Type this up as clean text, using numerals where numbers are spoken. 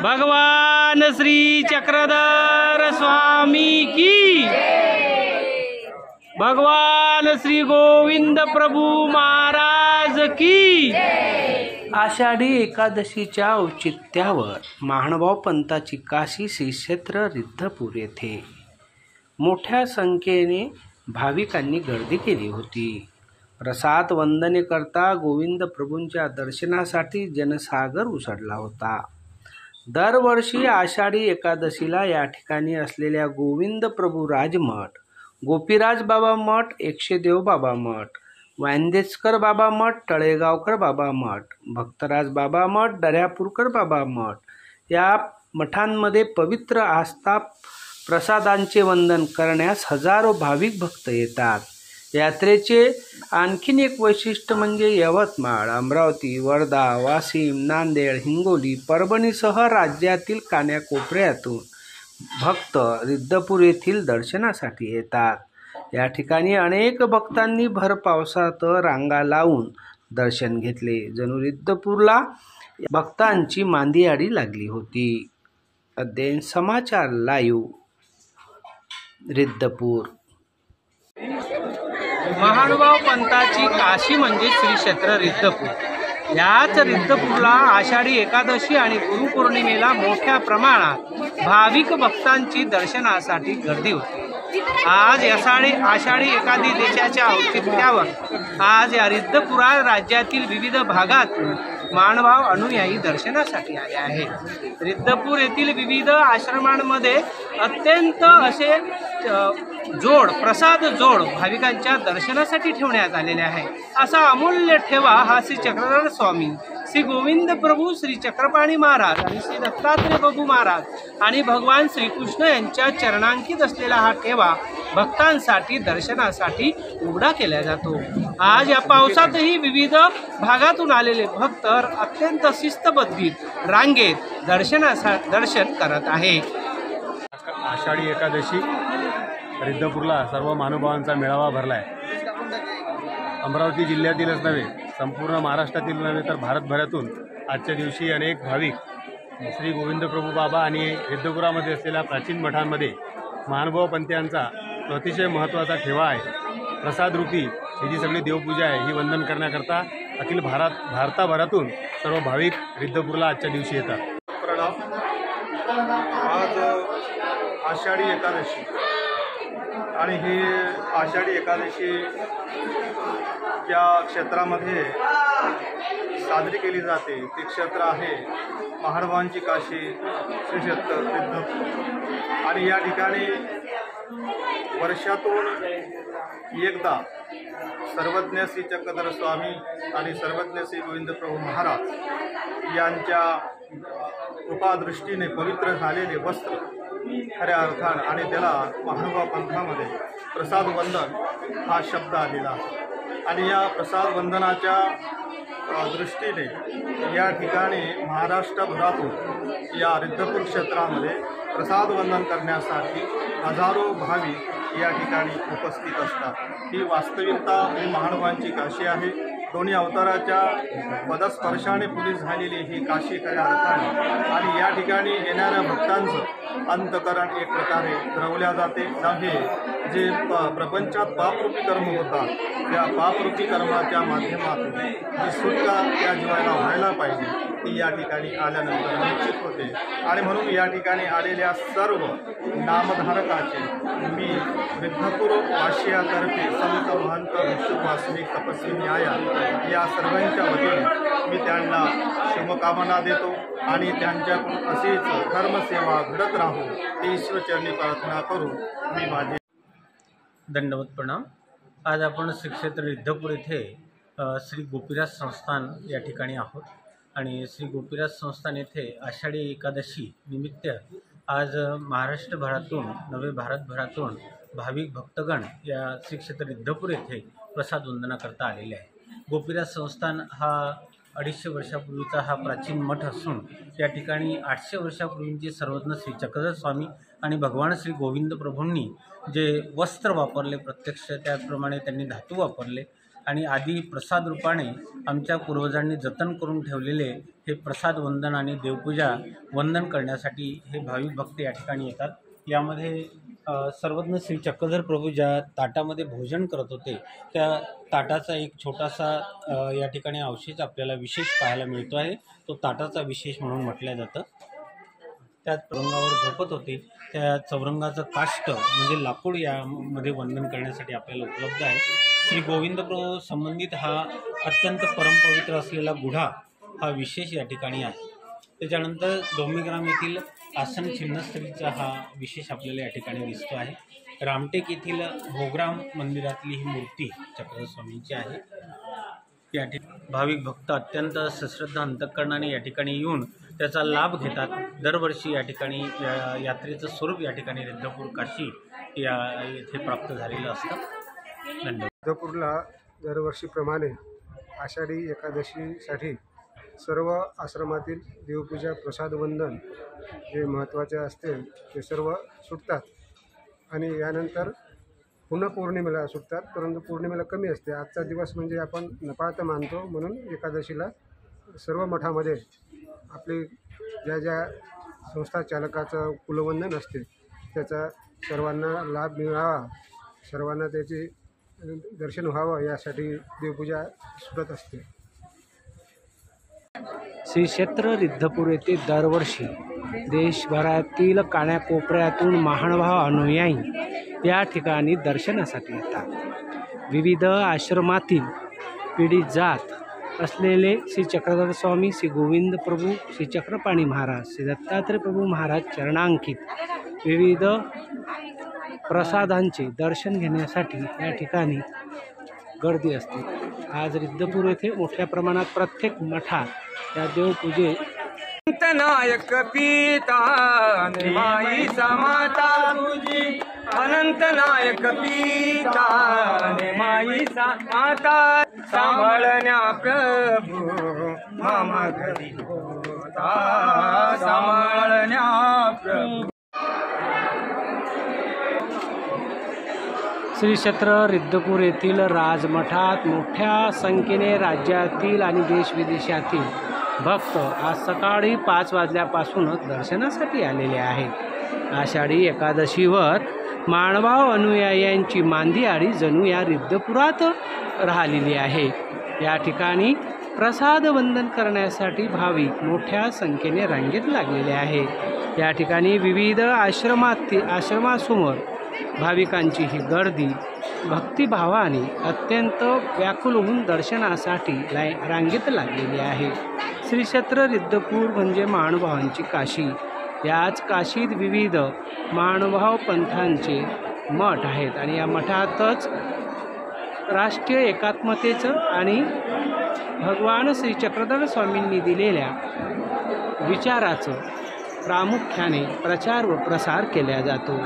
भगवान श्री चक्रधर स्वामी की, भगवान श्री गोविंद प्रभु महाराज की। आषाढी एकादशीच्या औचित्यावर महानुभाव पंथाची काशी श्री क्षेत्र रिद्धपूर येथे मोठ्या संख्येने भाविकांनी गर्दी केली होती। प्रसाद वंदनेकरता गोविंद प्रभूंच्या दर्शनासाठी जनसागर उसळला होता। दरवर्षी आषाढी एकादशीला या ठिकाणी असलेल्या गोविंद प्रभू राजमठ, गोपीराज बाबा मठ, एकशेदेव बाबा मठ, वांदेजकर बाबा मठ, तळेगावकर बाबा मठ, भक्तराज बाबा मठ, दर्यापूरकर बाबा मठ या मठांमध्ये पवित्र आस्था प्रसादांचे वंदन करण्यास हजारो भाविक भक्त येतात। यात्रेचे आणखीन एक वैशिष्ट्य म्हणजे यवतमाळ, अमरावती, वर्धा, वाशिम, नांदेड, हिंगोली, परभणीसह राज्यातील कानाकोपऱ्यातून भक्त रिद्धपूर येथील दर्शनासाठी येतात। या ठिकाणी अनेक भक्तांनी भर पावसात रांगा लावून दर्शन घेतले। जणू रिद्धपूरला भक्तांची मांदियाळी लागली होती। अध्ययन समाचार लाईव्ह रिद्धपूर। महानुभाव पंथाची काशी म्हणजे श्री क्षेत्र रिद्धपूर। याच रिद्धपूरला आषाढी एकादशी आणि गुरुपौर्णिमेला मोठ्या प्रमाणात भाविक भक्तांची दर्शनासाठी गर्दी होती। आज आषाढी एकादशीच्या औचित्यावर आज या रिद्धपुरा राज्यातील विविध भागातून महानुभाव अनुयायी दर्शनासाठी आले आहेत। रिद्धपूर येथील विविध आश्रमांमध्ये अत्यंत असे प्रसाद जोड भाविकांच्या दर्शनासाठी ठेवण्यात आलेले आहे। असा अमूल्य ठेवा हा श्री चक्रधर स्वामी, श्री गोविंद प्रभू, श्री चक्रपाणी महाराज आणि श्री दत्तात्रय प्रभू महाराज आणि भगवान श्रीकृष्ण यांच्या चरणांकित असलेला हा ठेवा भक्तांसाठी दर्शनासाठी उघडा केला जातो। आज या पावसातही विविध भागातून आलेले भक्त अत्यंत शिस्तबद्ध रांगेत दर्शन करत आहे। आषाढी एकादशी रिद्धपूरला सर्व महानुभावांचा मेळावा भरला आहे। अमरावती जिल्ह्यातीलच नव्हे, संपूर्ण महाराष्ट्रातील नव्हे तर भारतभरातून आजच्या दिवशी अनेक भाविक श्री गोविंद प्रभू बाबा आणि रिद्धपुरामध्ये असलेल्या प्राचीन मठांमध्ये महानुभाव पंथीयांचा अतिशय महत्त्वाचा ठेवा आहे। प्रसादरूपी ही जी सगळी देवपूजा आहे ही वंदन करण्याकरता अखिल भारताभरातून सर्व भाविक रिद्धपूरला आजच्या दिवशी येतात। प्रणाम। आज आषाढी एकादशी आणि ही आषाढी एकादशी ज्या क्षेत्रामध्ये साजरी केली जाते ते क्षेत्र आहे महानुभावांची काशी श्री क्षेत्र रिद्धपूर। आणि या ठिकाणी वर्षातून एकदा सर्वज्ञ श्री चक्रधर स्वामी आणि सर्वज्ञ श्री गोविंद प्रभू महाराज यांच्या कृपादृष्टीने पवित्र झालेले वस्त्र खऱ्या अर्थानं आणि त्याला महानुभाव पंथामध्ये प्रसाद वंदन हा शब्द आलेला आहे। आणि या प्रसाद वंदनाच्या दृष्टीने या ठिकाणी महाराष्ट्रभरातून या रिद्धपूर क्षेत्रामध्ये प्रसाद वंदन करण्यासाठी हजारो भाविक या ठिकाणी उपस्थित असतात। ही वास्तविकता ही महानुभावांची काशी आहे। दोन्ही अवताराच्या पदस्पर्शाने पुरी झालेली ही काशी खऱ्या अर्थाने आणि या ठिकाणी येणाऱ्या भक्तांचं अंतकरण एक प्रकारे द्रवल्या जाते। नव्हे जे प्रपंचात पापरूपी कर्म होतात त्या पापरूपी कर्माच्या माध्यमातून जी सुटका त्या जीवाला व्हायला पाहिजे ती या ठिकाणी आल्यानंतर निश्चित होते। आणि म्हणून या ठिकाणी आलेल्या सर्व नामधारकाचे मी रिद्धपूर वाशियातर्फे संत महंत भिक्षुक वासनिक तपस्वी न्याया या सर्वांच्या वतीने मी त्यांना शुभकामना देतो आणि त्यांच्याकडून अशीच धर्मसेवा घडत राहू ही ईश्वरचरणी प्रार्थना करून मी माझे दंडवत प्रणाम। आज आपण श्री क्षेत्र रिद्धपूर येथे श्री गोपीराज संस्थान या ठिकाणी आहोत आणि श्री गोपीराज संस्थान येथे आषाढी एकादशी निमित्त आज महाराष्ट्रभरातून नवे भारतभरातून भाविक भक्तगण या श्री क्षेत्र रिद्धपूर येथे प्रसाद वंदना करता आलेले आहे। गोपीराज संस्थान हा 250 वर्षापूर्वीचा हा प्राचीन मठ असून त्या ठिकाणी 800 वर्षापूर्वीचे सर्वज्ञ श्री चक्रधर स्वामी आणि भगवान श्री गोविंद प्रभूंनी जे वस्त्र वापरले प्रत्यक्ष त्याचप्रमाणे त्यांनी धातू वापरले आणि आधी प्रसाद रूपाने आमच्या पूर्वजांनी जतन करून ठेवलेले हे प्रसाद वंदन आणि देवपूजा वंदन करण्यासाठी हे भाविक भक्त या ठिकाणी येतात। यामध्ये सर्वज्ञ श्री चक्रधर प्रभू ज्या ताटामध्ये भोजन करत होते त्या ताटाचा एक छोटासा या ठिकाणी अवशेष आपल्याला विशेष पाहायला मिळतो आहे। तो ताटाचा विशेष म्हणून म्हटलं जातं। त्या चौरंगावर झोपत होते त्या चौरंगाचं काष्ट म्हणजे लाकूड यामध्ये वंदन करण्यासाठी आपल्याला उपलब्ध आहे। श्री गोविंद प्रभू संबंधित हा अत्यंत परमपवित्र असलेला गुढा हा विशेष या ठिकाणी आहे। त्याच्यानंतर डोंबिग्राम येथील आसन छिन्नस्थळीचा हा विशेष आपल्याला या ठिकाणी दिसतो आहे। रामटेक येथील भोगराम मंदिरातली ही मूर्ती चक्रधर स्वामींची आहे। या ठिकाणी भाविक भक्त अत्यंत सश्रद्धा अंतःकरणाने या ठिकाणी येऊन त्याचा लाभ घेतात। दरवर्षी या ठिकाणी यात्रेचं स्वरूप या ठिकाणी रिद्धपूर काशी या येथे प्राप्त झालेलं असतं। धन्यवाद। रिद्धपूरला दरवर्षीप्रमाणे आषाढी एकादशीसाठी सर्व आश्रमातील देवपूजा प्रसाद वंदन जे महत्त्वाचे असते ते सर्व सुटतात आणि यानंतर पुन्हा पौर्णिमेला सुटतात, परंतु पौर्णिमेला कमी असते। आजचा दिवस म्हणजे आपण नपाळता मानतो, म्हणून एकादशीला सर्व मठामध्ये आपले ज्या ज्या संस्था चालकाचं कुलवंदन असते त्याचा सर्वांना लाभ मिळावा, सर्वांना त्याचे दर्शन व्हावं यासाठी देवपूजा सुटत असते। श्री क्षेत्र रिद्धपूर येथे दरवर्षी देशभरातील कानाकोपऱ्यातून महानुभाव अनुयायी या ठिकाणी दर्शनासाठी येतात। विविध आश्रमातील पीडित जात असलेले श्री चक्रधर स्वामी, श्री गोविंद प्रभू, श्री चक्रपाणी महाराज, श्री दत्तात्रय प्रभू महाराज चरणांकित विविध प्रसादांचे दर्शन घेण्यासाठी या ठिकाणी गर्दी असते। आज रिद्धपूर येथे मोठ्या प्रमाणात प्रत्येक मठात या देवपूजे नायक पिता माई समाता तुझी अनंत नायक पिता माई माता सांभाळण्या प्रभू मामा घरी होता सांभाळण्या प्रभू। श्री क्षेत्र रिद्धपूर येथील राजमठात मोठ्या संख्येने राज्यातील आणि देशविदेशातील भक्त आज सकाळी 5 वाजल्यापासूनच दर्शनासाठी आलेले आहेत। आषाढी एकादशीवर मानभाव अनुयायांची मांदियाळी जणू या रिद्धपुरात राहिलेली आहे। या ठिकाणी प्रसाद वंदन करण्यासाठी भाविक मोठ्या संख्येने रांगेत लागलेले आहेत। या ठिकाणी विविध आश्रमासमोर भाविकांची ही गर्दी भक्तिभावाने अत्यंत व्याकुल होऊन दर्शनासाठी रांगेत लागलेली आहे। श्री क्षेत्र रिद्धपूर म्हणजे महानुभावांची काशी। याच काशीत विविध महानुभाव पंथांचे मठ आहेत आणि या मठातच राष्ट्रीय एकात्मतेचं आणि भगवान श्री चक्रधर स्वामींनी दिलेल्या विचाराचं प्रामुख्याने प्रचार व प्रसार केला जातो।